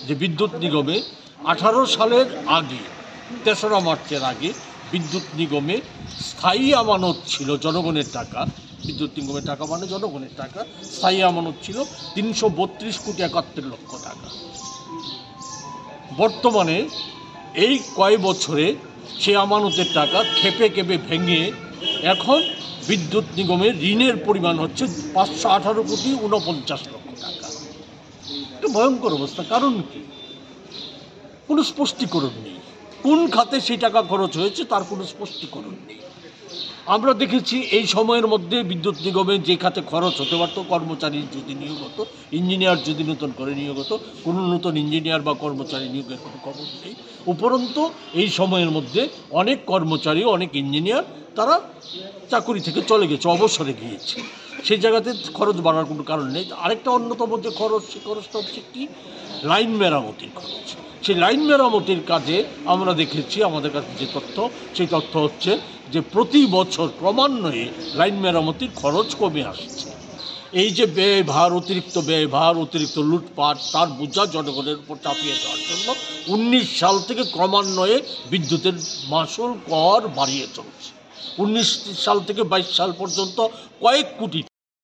যে বিদ্যুৎ নিগমে 18 সালের আগে 3রা মার্চের আগে বিদ্যুৎ নিগমে স্থায়ী আমানত ছিল জনগণের টাকা। বিদ্যুৎ নিগমের টাকা মানে জনগণের টাকা। স্থায়ী আমানত ছিল 332 কোটি 71 লক্ষ টাকা। বর্তমানে এই কয় বছরে সে আমানতের টাকা খেপে খেপে ভেঙে এখন বিদ্যুৎ নিগমের ঋণের পরিমাণ হচ্ছে 518 কোটি 49 লক্ষ টাকা। একটা ভয়ঙ্কর অবস্থা। কারণ কি? কোনো স্পষ্টীকরণ নেই। কোন খাতে সেই টাকা খরচ হয়েছে তার কোনো স্পষ্টীকরণ নেই। আমরা দেখেছি এই সময়ের মধ্যে বিদ্যুৎ নিগমে যে খাতে খরচ হতে পারত, কর্মচারী যদি নিয়োগ হতো, ইঞ্জিনিয়ার যদি নতুন করে নিয়োগ হতো, কোনো নতুন ইঞ্জিনিয়ার বা কর্মচারী নিয়োগের কোনো খবর নেই। উপরন্তু এই সময়ের মধ্যে অনেক কর্মচারী, অনেক ইঞ্জিনিয়ার তারা চাকরি থেকে চলে গেছে, অবসরে গিয়েছে। সেই জায়গাতে খরচ বাড়ার কোনো কারণ নেই। আরেকটা অন্যতম যে খরচ, সেই খরচটা হচ্ছে কি? লাইন মেরামতির খরচ। সেই লাইন মেরামতির কাজে আমরা দেখেছি, আমাদের কাছে যে তথ্য, সেই তথ্য হচ্ছে যে প্রতি বছর ক্রমান্বয়ে লাইন মেরামতির খরচ কমে আসছে। এই যে ব্যয়ভার, অতিরিক্ত ব্যয়ভার, অতিরিক্ত লুটপাট, তার বোঝা জনগণের উপর চাপিয়ে দেওয়ার জন্য 19 সাল থেকে ক্রমান্বয়ে বিদ্যুতের মাশুল কর বাড়িয়ে চলছে। 19 সাল থেকে 22 সাল পর্যন্ত কয়েক কোটি